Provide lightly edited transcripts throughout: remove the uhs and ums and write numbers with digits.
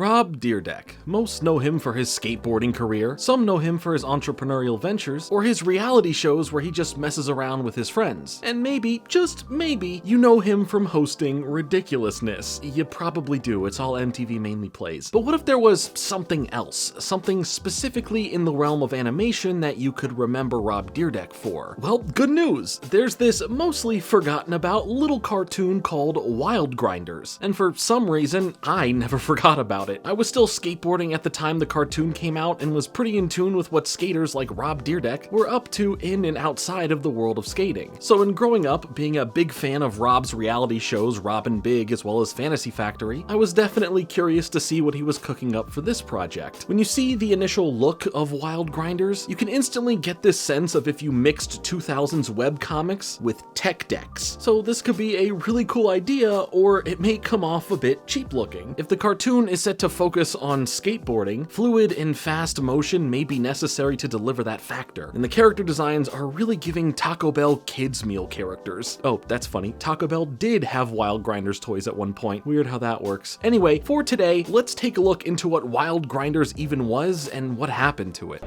Rob Dyrdek. Most know him for his skateboarding career, some know him for his entrepreneurial ventures, or his reality shows where he just messes around with his friends. And maybe, just maybe, you know him from hosting Ridiculousness. You probably do, it's all MTV mainly plays. But what if there was something else? Something specifically in the realm of animation that you could remember Rob Dyrdek for? Well, good news! There's this mostly forgotten about little cartoon called Wild Grinders. And for some reason, I never forgot about it. I was still skateboarding at the time the cartoon came out and was pretty in tune with what skaters like Rob Dyrdek were up to in and outside of the world of skating. So in growing up, being a big fan of Rob's reality shows Rob and Big as well as Fantasy Factory, I was definitely curious to see what he was cooking up for this project. When you see the initial look of Wild Grinders, you can instantly get this sense of if you mixed 2000s webcomics with tech decks. So this could be a really cool idea, or it may come off a bit cheap looking. If the cartoon is set to focus on skateboarding, fluid and fast motion may be necessary to deliver that factor, and the character designs are really giving Taco Bell kids meal characters. Oh, that's funny, Taco Bell did have Wild Grinders toys at one point. Weird how that works. Anyway, for today, let's take a look into what Wild Grinders even was and what happened to it.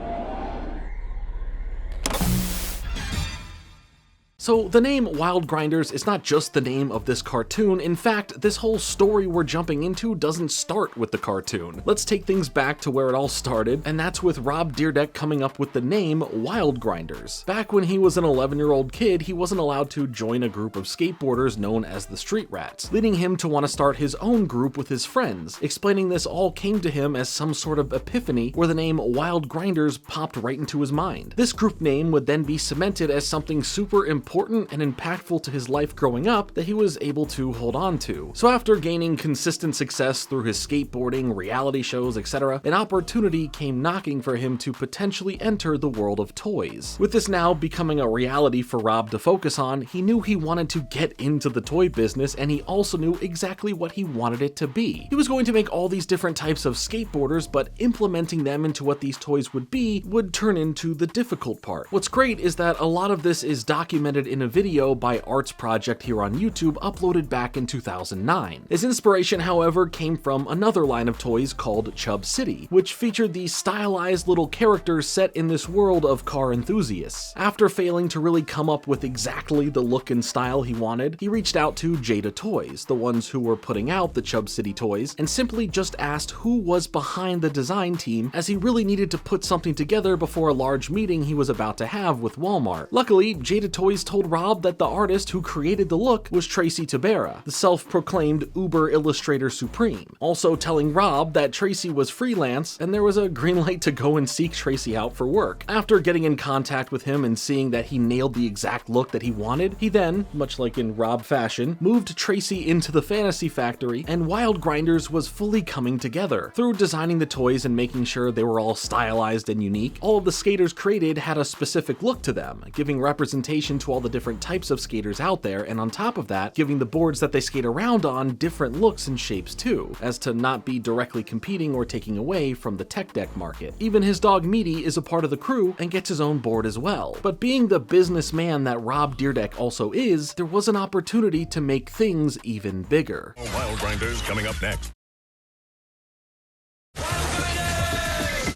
So the name Wild Grinders is not just the name of this cartoon. In fact, this whole story we're jumping into doesn't start with the cartoon. Let's take things back to where it all started, and that's with Rob Dyrdek coming up with the name Wild Grinders. Back when he was an 11-year-old kid, he wasn't allowed to join a group of skateboarders known as the Street Rats, leading him to want to start his own group with his friends. Explaining this all came to him as some sort of epiphany where the name Wild Grinders popped right into his mind. This group name would then be cemented as something super important and impactful to his life growing up that he was able to hold on to. So after gaining consistent success through his skateboarding, reality shows, etc., an opportunity came knocking for him to potentially enter the world of toys. With this now becoming a reality for Rob to focus on, he knew he wanted to get into the toy business, and he also knew exactly what he wanted it to be. He was going to make all these different types of skateboarders, but implementing them into what these toys would be would turn into the difficult part. What's great is that a lot of this is documented in a video by Arts Project here on YouTube uploaded back in 2009. His inspiration, however, came from another line of toys called Chub City, which featured these stylized little characters set in this world of car enthusiasts. After failing to really come up with exactly the look and style he wanted, he reached out to Jada Toys, the ones who were putting out the Chub City toys, and simply just asked who was behind the design team, as he really needed to put something together before a large meeting he was about to have with Walmart. Luckily, Jada Toys told Rob that the artist who created the look was Tracy Tabera, the self-proclaimed Uber illustrator supreme, also telling Rob that Tracy was freelance and there was a green light to go and seek Tracy out for work. After getting in contact with him and seeing that he nailed the exact look that he wanted, he then, much like in Rob fashion, moved Tracy into the Fantasy Factory, and Wild Grinders was fully coming together. Through designing the toys and making sure they were all stylized and unique, all of the skaters created had a specific look to them, giving representation to all the different types of skaters out there, and on top of that, giving the boards that they skate around on different looks and shapes too, as to not be directly competing or taking away from the tech deck market. Even his dog Meaty is a part of the crew and gets his own board as well. But being the businessman that Rob Dyrdek also is, there was an opportunity to make things even bigger. Wild Grinders coming up next.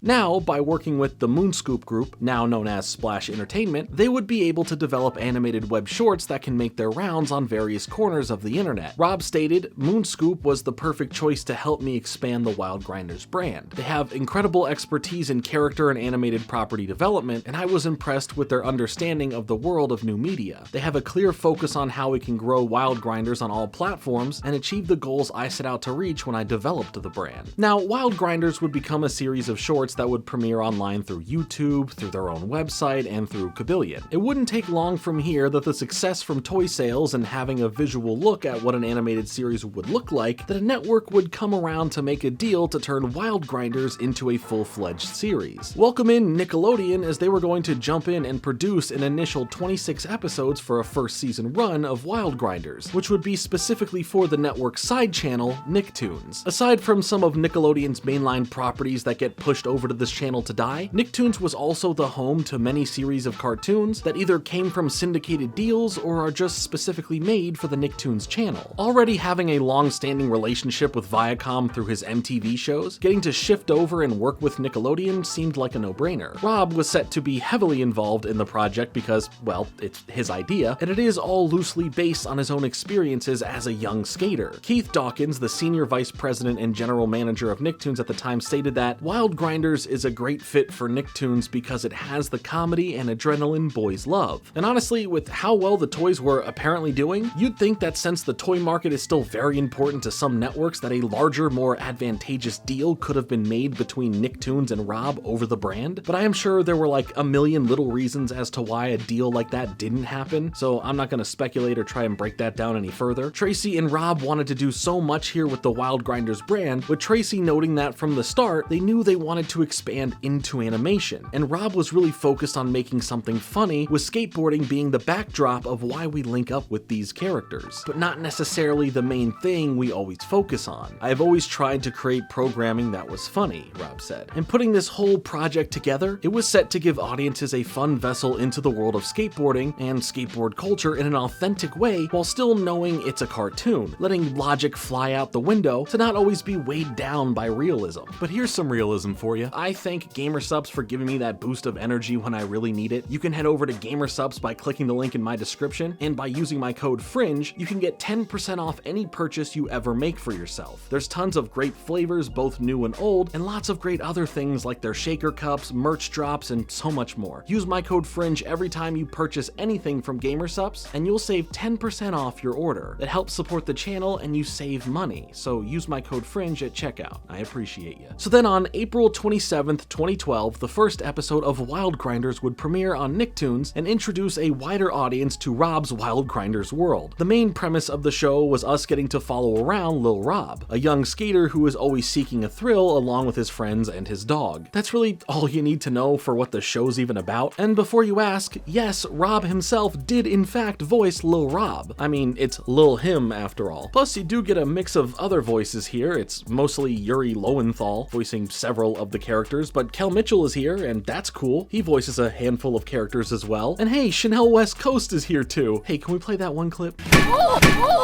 Now, by working with the Moonscoop Group, now known as Splash Entertainment, they would be able to develop animated web shorts that can make their rounds on various corners of the internet. Rob stated, "Moonscoop was the perfect choice to help me expand the Wild Grinders brand. They have incredible expertise in character and animated property development, and I was impressed with their understanding of the world of new media. They have a clear focus on how we can grow Wild Grinders on all platforms and achieve the goals I set out to reach when I developed the brand." Now, Wild Grinders would become a series of shorts that would premiere online through YouTube, through their own website, and through Kabillion. It wouldn't take long from here that the success from toy sales and having a visual look at what an animated series would look like, that a network would come around to make a deal to turn Wild Grinders into a full-fledged series. Welcome in Nickelodeon, as they were going to jump in and produce an initial 26 episodes for a first season run of Wild Grinders, which would be specifically for the network's side channel, Nicktoons. Aside from some of Nickelodeon's mainline properties that get pushed over over to this channel to die, Nicktoons was also the home to many series of cartoons that either came from syndicated deals or are just specifically made for the Nicktoons channel. Already having a long-standing relationship with Viacom through his MTV shows, getting to shift over and work with Nickelodeon seemed like a no-brainer. Rob was set to be heavily involved in the project because, well, it's his idea, and it is all loosely based on his own experiences as a young skater. Keith Dawkins, the senior vice president and general manager of Nicktoons at the time, stated that Wild Grinders is a great fit for Nicktoons because it has the comedy and adrenaline boys love. And honestly, with how well the toys were apparently doing, you'd think that since the toy market is still very important to some networks, that a larger, more advantageous deal could have been made between Nicktoons and Rob over the brand. But I am sure there were like a million little reasons as to why a deal like that didn't happen, so I'm not going to speculate or try and break that down any further. Tracy and Rob wanted to do so much here with the Wild Grinders brand, with Tracy noting that from the start, they knew they wanted to expand into animation, and Rob was really focused on making something funny, with skateboarding being the backdrop of why we link up with these characters, but not necessarily the main thing we always focus on. I have always tried to create programming that was funny, Rob said. And putting this whole project together, it was set to give audiences a fun vessel into the world of skateboarding and skateboard culture in an authentic way, while still knowing it's a cartoon, letting logic fly out the window to not always be weighed down by realism. But here's some realism for you. I thank GamerSupps for giving me that boost of energy when I really need it. You can head over to GamerSupps by clicking the link in my description, and by using my code FRINGE, you can get 10% off any purchase you ever make for yourself. There's tons of great flavors, both new and old, and lots of great other things like their shaker cups, merch drops, and so much more. Use my code FRINGE every time you purchase anything from GamerSupps, and you'll save 10% off your order. That helps support the channel and you save money, so use my code FRINGE at checkout. I appreciate you. So then on April 27th, 2012, the first episode of Wild Grinders would premiere on Nicktoons and introduce a wider audience to Rob's Wild Grinders world. The main premise of the show was us getting to follow around Lil Rob, a young skater who is always seeking a thrill along with his friends and his dog. That's really all you need to know for what the show's even about. And before you ask, yes, Rob himself did in fact voice Lil Rob. I mean, it's Lil him after all. Plus, you do get a mix of other voices here. It's mostly Yuri Lowenthal voicing several of the characters, but Kel Mitchell is here, and that's cool. He voices a handful of characters as well. And hey, Chanel West Coast is here too. Hey, can we play that one clip?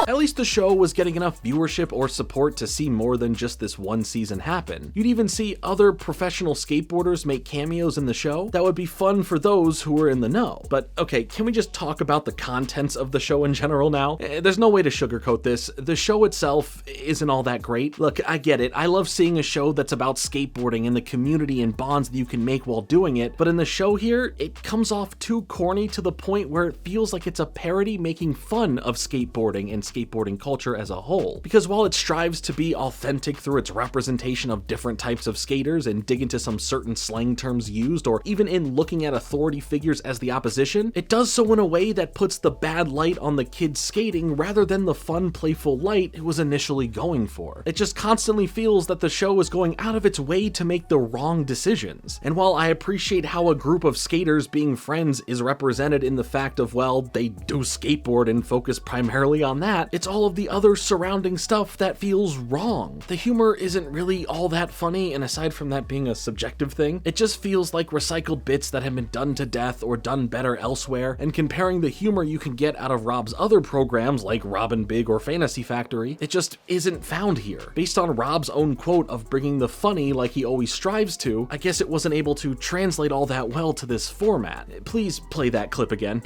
At least the show was getting enough viewership or support to see more than just this one season happen. You'd even see other professional skateboarders make cameos in the show. That would be fun for those who were in the know. But okay, can we just talk about the contents of the show in general now? There's no way to sugarcoat this. The show itself isn't all that great. Look, I get it. I love seeing a show that's about skateboarding and the community and bonds that you can make while doing it, but in the show here, it comes off too corny to the point where it feels like it's a parody making fun of skateboarding and skateboarding culture as a whole. Because while it strives to be authentic through its representation of different types of skaters and dig into some certain slang terms used, or even in looking at authority figures as the opposition, it does so in a way that puts the bad light on the kids skating rather than the fun, playful light it was initially going for. It just constantly feels that the show is going out of its way to make the wrong decisions. And while I appreciate how a group of skaters being friends is represented in the fact of, well, they do skateboard and focus primarily on that, it's all of the other surrounding stuff that feels wrong. The humor isn't really all that funny, and aside from that being a subjective thing, it just feels like recycled bits that have been done to death or done better elsewhere, and comparing the humor you can get out of Rob's other programs like Robin Big or Fantasy Factory, it just isn't found here. Based on Rob's own quote of bringing the funny like he always strives to, I guess it wasn't able to translate all that well to this format. Please play that clip again.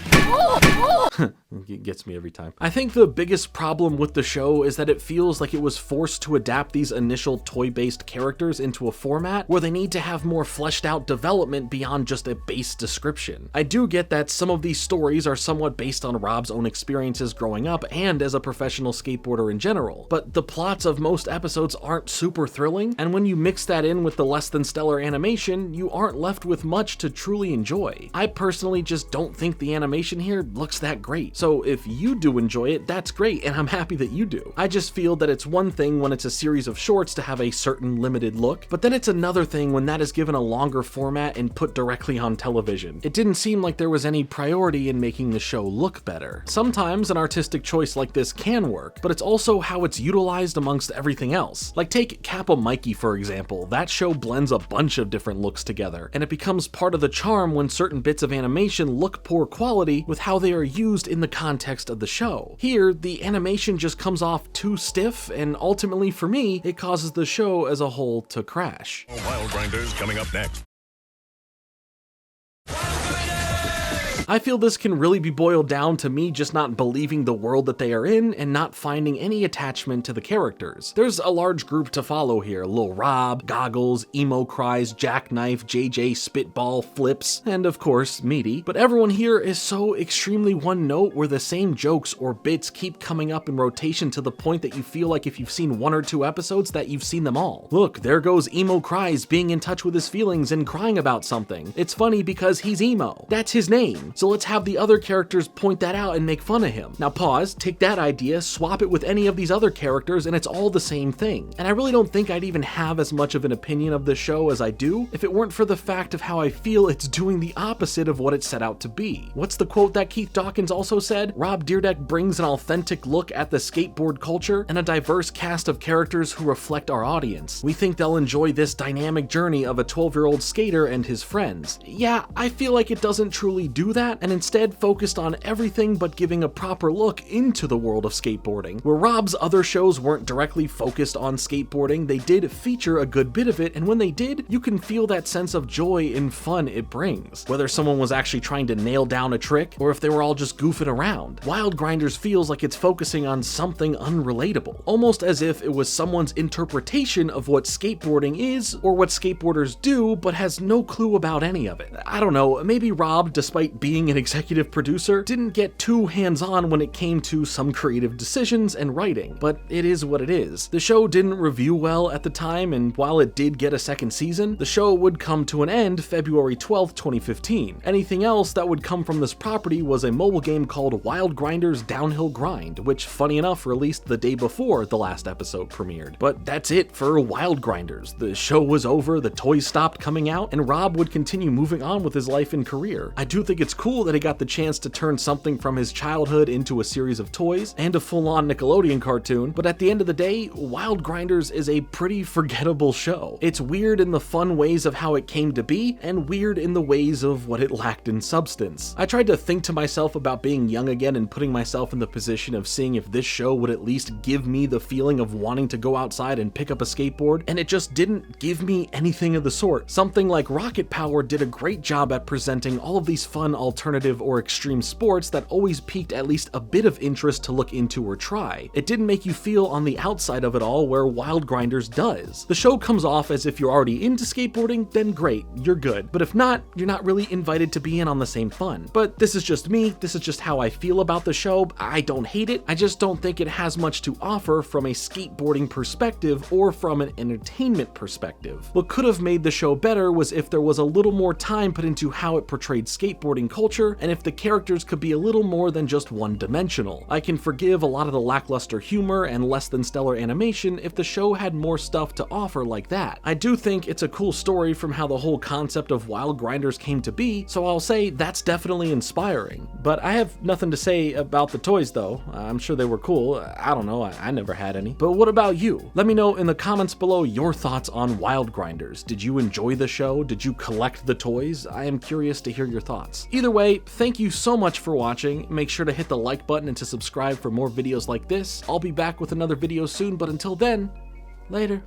It gets me every time. I think the biggest problem with the show is that it feels like it was forced to adapt these initial toy-based characters into a format where they need to have more fleshed out development beyond just a base description. I do get that some of these stories are somewhat based on Rob's own experiences growing up and as a professional skateboarder in general, but the plots of most episodes aren't super thrilling, and when you mix that in with the less than stellar animation, you aren't left with much to truly enjoy. I personally just don't think the animation here looks that great. So if you do enjoy it, that's great, and I'm happy that you do. I just feel that it's one thing when it's a series of shorts to have a certain limited look, but then it's another thing when that is given a longer format and put directly on television. It didn't seem like there was any priority in making the show look better. Sometimes an artistic choice like this can work, but it's also how it's utilized amongst everything else. Like take Kappa Mikey for example. That show blends blends a bunch of different looks together, and it becomes part of the charm when certain bits of animation look poor quality with how they are used in the context of the show. Here, the animation just comes off too stiff, and ultimately for me, it causes the show as a whole to crash. Wild Grinders coming up next. I feel this can really be boiled down to me just not believing the world that they are in and not finding any attachment to the characters. There's a large group to follow here: Lil Rob, Goggles, Emo Cries, Jackknife, JJ, Spitball, Flips, and of course, Meaty. But everyone here is so extremely one note where the same jokes or bits keep coming up in rotation to the point that you feel like if you've seen 1 or 2 episodes that you've seen them all. Look, there goes Emo Cries being in touch with his feelings and crying about something. It's funny because he's emo. That's his name. So let's have the other characters point that out and make fun of him. Now pause, take that idea, swap it with any of these other characters, and it's all the same thing. And I really don't think I'd even have as much of an opinion of the show as I do if it weren't for the fact of how I feel it's doing the opposite of what it set out to be. What's the quote that Keith Dawkins also said? Rob Dyrdek brings an authentic look at the skateboard culture and a diverse cast of characters who reflect our audience. We think they'll enjoy this dynamic journey of a 12-year-old skater and his friends. Yeah, I feel like it doesn't truly do that, and instead focused on everything but giving a proper look into the world of skateboarding. Where Rob's other shows weren't directly focused on skateboarding, they did feature a good bit of it, and when they did, you can feel that sense of joy and fun it brings. Whether someone was actually trying to nail down a trick, or if they were all just goofing around. Wild Grinders feels like it's focusing on something unrelatable, almost as if it was someone's interpretation of what skateboarding is, or what skateboarders do, but has no clue about any of it. I don't know, maybe Rob, despite being an executive producer, didn't get too hands-on when it came to some creative decisions and writing, but it is what it is. The show didn't review well at the time, and while it did get a second season, the show would come to an end February 12th, 2015. Anything else that would come from this property was a mobile game called Wild Grinders Downhill Grind, which, funny enough, released the day before the last episode premiered. But that's it for Wild Grinders. The show was over, the toys stopped coming out, and Rob would continue moving on with his life and career. I do think it's cool that he got the chance to turn something from his childhood into a series of toys and a full-on Nickelodeon cartoon, but at the end of the day, Wild Grinders is a pretty forgettable show. It's weird in the fun ways of how it came to be, and weird in the ways of what it lacked in substance. I tried to think to myself about being young again and putting myself in the position of seeing if this show would at least give me the feeling of wanting to go outside and pick up a skateboard, and it just didn't give me anything of the sort. Something like Rocket Power did a great job at presenting all of these fun alternative or extreme sports that always piqued at least a bit of interest to look into or try. It didn't make you feel on the outside of it all where Wild Grinders does. The show comes off as if you're already into skateboarding, then great, you're good. But if not, you're not really invited to be in on the same fun. But this is just me, this is just how I feel about the show. I don't hate it, I just don't think it has much to offer from a skateboarding perspective or from an entertainment perspective. What could have made the show better was if there was a little more time put into how it portrayed skateboarding culture, and if the characters could be a little more than just one-dimensional. I can forgive a lot of the lackluster humor and less than stellar animation if the show had more stuff to offer like that. I do think it's a cool story from how the whole concept of Wild Grinders came to be, so I'll say that's definitely inspiring. But I have nothing to say about the toys though. I'm sure they were cool. I don't know, I never had any. But what about you? Let me know in the comments below your thoughts on Wild Grinders. Did you enjoy the show? Did you collect the toys? I am curious to hear your thoughts. Either way, thank you so much for watching. Make sure to hit the like button and to subscribe for more videos like this. I'll be back with another video soon, but until then, later.